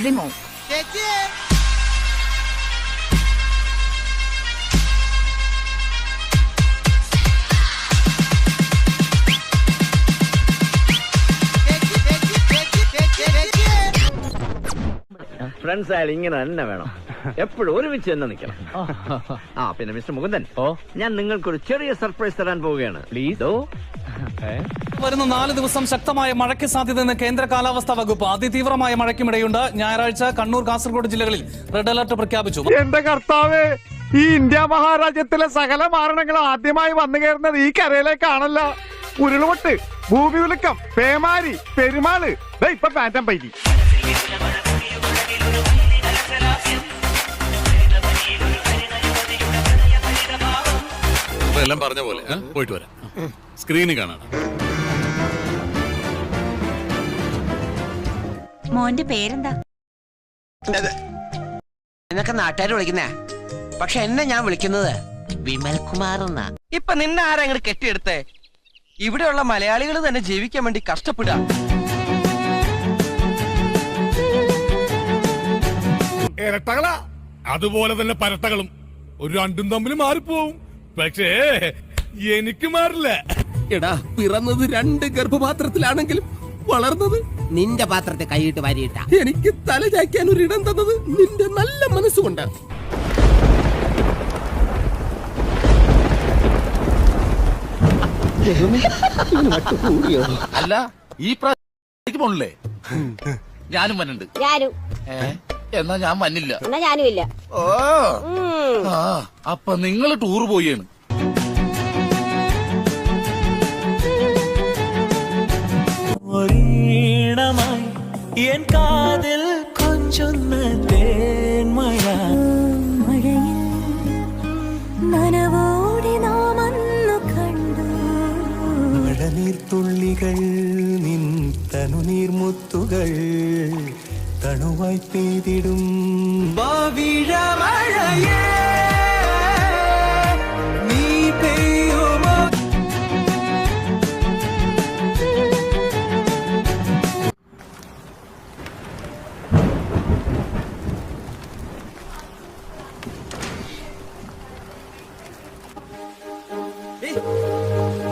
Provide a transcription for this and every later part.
Remove. Friends ആയാലും ഇങ്ങനെ തന്നെ വേണം, എപ്പോഴും ഒരുമിച്ച് തന്നെ നിൽക്കണം. പിന്നെ മിസ്റ്റർ മുകുന്ദൻ, ഞാൻ നിങ്ങൾക്കൊരു ചെറിയ സർപ്രൈസ് തരാൻ പോവുകയാണ്. പ്ലീസ്. വരുന്ന 4 ദിവസം ശക്തമായ മഴയ്ക്ക് സാധ്യതയെന്ന് കേന്ദ്ര കാലാവസ്ഥാ വകുപ്പ്. അതിതീവ്രമായ മഴയ്ക്കുമിടയുണ്ട്. ഞായറാഴ്ച കണ്ണൂർ, കാസർഗോഡ് ജില്ലകളിൽ റെഡ് അലർട്ട് പ്രഖ്യാപിച്ചു. എന്റെ കർത്താവ്, ഈ ഇന്ത്യ മഹാരാജ്യത്തിലെ സകല മാരണങ്ങളും ആദ്യമായി വന്നു കയറുന്നത് ഈ കരയിലേക്കാണല്ല. ഉരുൾപൊട്ട്, ഭൂമി ഉലുക്കം, പേമാരി, പെരുമാള്, ഇപ്പൊ പാറ്റം പൈറ്റി. എല്ലാം പറഞ്ഞ പോലെ പോയിട്ട് വരാം. സ്ക്രീനിൽ കാണാം. മോന്റെ പേരെന്താ? എന്നൊക്കെ നാട്ടുകാർ വിളിക്കുന്നേ, പക്ഷെ എന്നെ ഞാൻ വിളിക്കുന്നത് വിമൽ കുമാർ എന്നാ. ഇപ്പൊ നിന്നെ ആരാ ഇങ്ങോട്ട് കെട്ടിയെടുത്തേ? ഇവിടെയുള്ള മലയാളികൾ തന്നെ ജീവിക്കാൻ വേണ്ടി കഷ്ടപ്പെടുക. ഇരട്ടകളാ, അതുപോലെ തന്നെ പരട്ടകളും ഒരു രണ്ടും തമ്മിൽ മാറിപ്പോവും. പക്ഷേ എനിക്ക് മാറില്ല. എടാ, പിറന്നത് 2 ഗർഭപാത്രത്തിലാണെങ്കിലും വളർന്നത് നിന്റെ പാത്രത്തെ കൈയിട്ട് വാരിയിട്ട. എനിക്ക് തല ചായ്ക്കാൻ ഒരു ഇടം തന്നത് നിന്റെ നല്ല മനസ്സുകൊണ്ട്. അല്ല, ഈ പ്രാവശ്യം പോണില്ലേ? ഞാനും വന്നുണ്ട്. എന്നാ ഞാൻ വന്നില്ല. ഞാനുമില്ല. ഓ, അപ്പൊ നിങ്ങൾ ടൂർ പോയാണ്. എൻ കാതിൽ കൊഞ്ചുന്ന തേന്മഴ, മഴയിൽ നനവോടെ നാം അന്നു കണ്ടു. മഴനീർത്തുള്ളികൾ, നിൻ തനുനീർമുത്തുകൾ തണുവായി പെയ്തിടും. ഭാവിഴ മഴയേ നീ പെയ്യുമോ?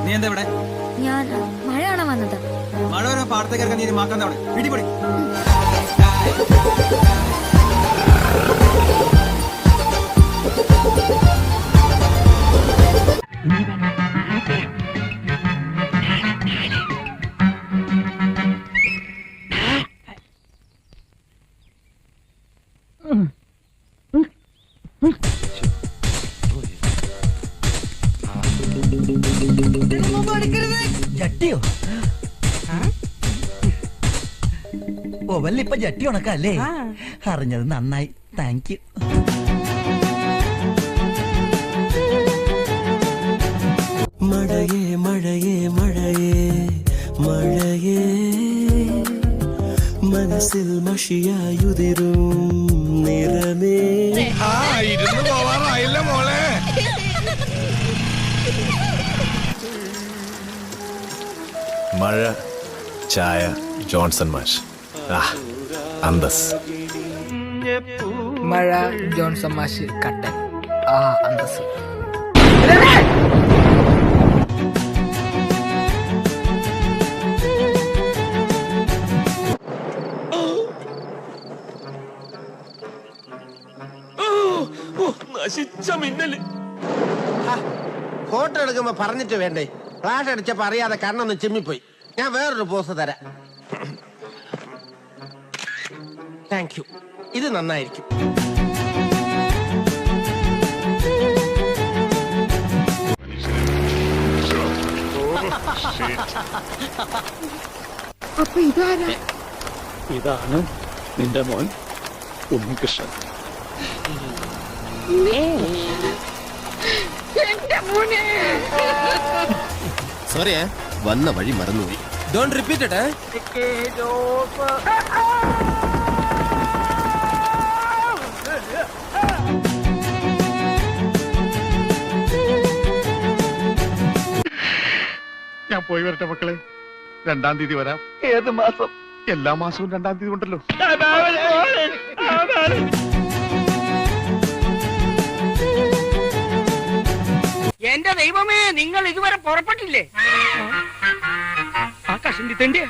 നീ എന്താ ഇവിടെ? ഞാൻ മഴ കാണാൻ വന്നത്. മഴ വരെ പാടത്തേക്ക് നീ മാക്കാൻ പിടിപൊടി. ജട്ടിയോ? ഓ, വല്ലിപ്പ ജട്ടി ഉണക്കല്ലേ? അറിഞ്ഞത് നന്നായി, താങ്ക് യു. മഴയേ മഴയേ മഴയേ മഴയേ, മനസ്സിൽ മഷിയായുതിരും നിറമേ. ഇരുന്ന് പോവാറായില്ല മോളെ. മഴ, ചായ, ജോൺസൺ മാഷ്, അന്തസ്. മഴ, ജോൺസൺ മാഷ്, കട്ടൻ, അന്തസ്. ഫോട്ടോ എടുക്കുമ്പോ പറഞ്ഞിട്ട് വേണ്ടേ? ഫ്ലാഷ് അടിച്ചപ്പോ അറിയാതെ കണ്ണൊന്ന് ചിമ്മിപ്പോയി. ഞാൻ വേറൊരു പോസ് തരാം. Thank you. ഇത് നന്നായിരിക്കും. അപ്പൊ ഇതാണ് നിന്റെ മോൻ ഉണ്ണികൃഷ്ണൻ. സോറി, വന്ന വഴി മറന്നുപോയി. Don't repeat it. ഞാൻ പോയി വരട്ടെ മക്കളെ. 2-ാം തീയതി വരാം. ഏത് മാസം? എല്ലാ മാസവും 2-ാം തീയതി ഉണ്ടല്ലോ. എന്റെ ദൈവമേ, നിങ്ങൾ ഇതുവരെ പുറപ്പെട്ടില്ലേ? ആ കഷണ്ടി തന്റെ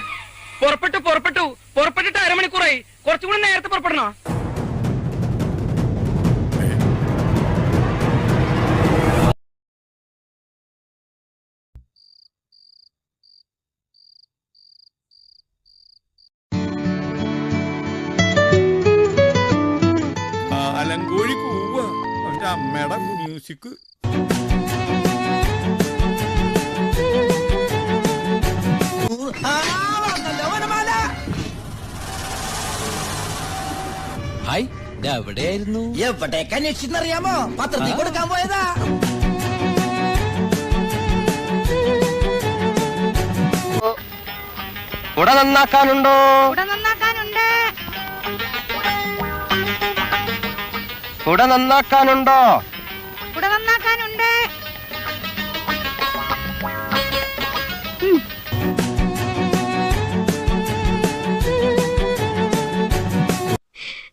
പുറപ്പെട്ടിട്ട് അരമണിക്കൂറായി. കുറച്ചുകൂടി നേരത്തെ പുറപ്പെടണോ? അലങ്കോഴി കൂവ അവന്റെ അമ്മയുടെ മ്യൂസിക്. ഹായ്, എവിടെയായിരുന്നു? എവിടേക്ക് അന്വേഷിച്ചെന്നറിയാമോ? പത്രത്തിൽ കൊടുക്കാൻ പോയതാ. കുട നന്നാക്കാനുണ്ടോ? കുട നന്നാക്കാനുണ്ടോ? കുട നന്നാക്കാനുണ്ട്.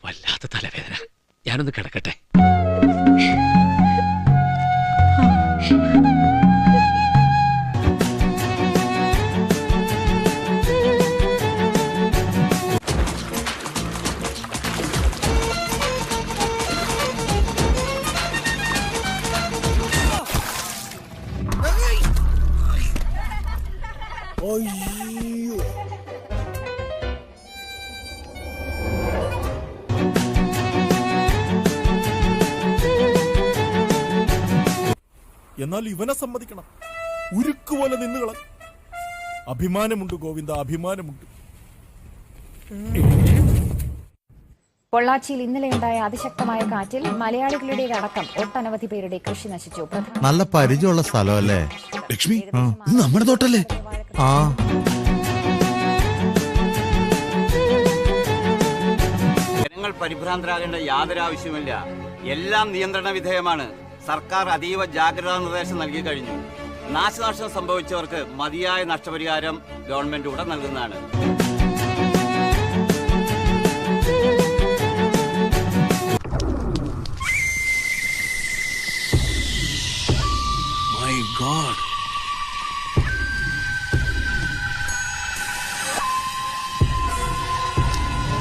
വല്ലാത്ത തലവേദന, ഞാനൊന്ന് കിടക്കട്ടെ. എന്നാൽ ഇവനെ സമ്മതിക്കണം, ഉരുക്കുപോലെ നിന്നുകള. അഭിമാനമുണ്ട് ഗോവിന്ദ, അഭിമാനമുണ്ട്. പൊള്ളാച്ചിയിൽ ഇന്നലെയുണ്ടായ അതിശക്തമായ കാറ്റിൽ മലയാളികളുടേതടക്കം ഒട്ടനവധി പേരുടെ കൃഷി നശിച്ചു. നല്ല പരിചയമുള്ള സ്ഥലമല്ലേ ലക്ഷ്മി? നമ്മുടെ തോട്ടല്ലേ? ആ ജനങ്ങൾ പരിഭ്രാന്തരാകേണ്ട യാതൊരു ആവശ്യമില്ല. എല്ലാം നിയന്ത്രണ വിധേയമാണ്. സർക്കാർ അതീവ ജാഗ്രതാ നിർദ്ദേശം നൽകി കഴിഞ്ഞു. നാശനഷ്ടം സംഭവിച്ചവർക്ക് മതിയായ നഷ്ടപരിഹാരം ഗവൺമെന്റ് ഉടൻ നൽകുന്നതാണ്. മൈ ഗോഡ്,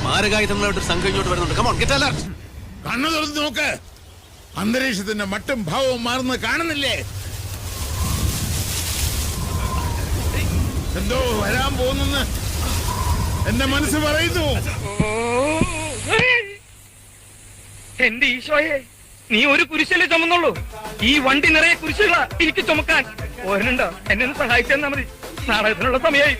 മാരകായുധങ്ങളായിട്ട് സംഘം ഇങ്ങോട്ട് വരുന്നുണ്ട്. Come on, get alert. കണ്ണു തുറന്ന് നോക്ക്. അന്തരീക്ഷത്തിന്റെ മട്ടും ഭാവവും മാറുന്നത് കാണുന്നില്ലേ? എന്തോ വരാൻ പോകുന്നെന്ന് എന്റെ മനസ്സ് പറയുന്നു. എന്റെ ഈശോയെ, നീ ഒരു കുരിശല്ലേ ചുമന്നുള്ളൂ? ഈ വണ്ടി നിറയെ കുരിശുകളാ എനിക്ക് ചുമക്കാൻ. ഓരനുണ്ടോ? എന്നെ ഒന്ന് സഹായിച്ചാൽ മതി. നാടകത്തിനുള്ള സമയമായി.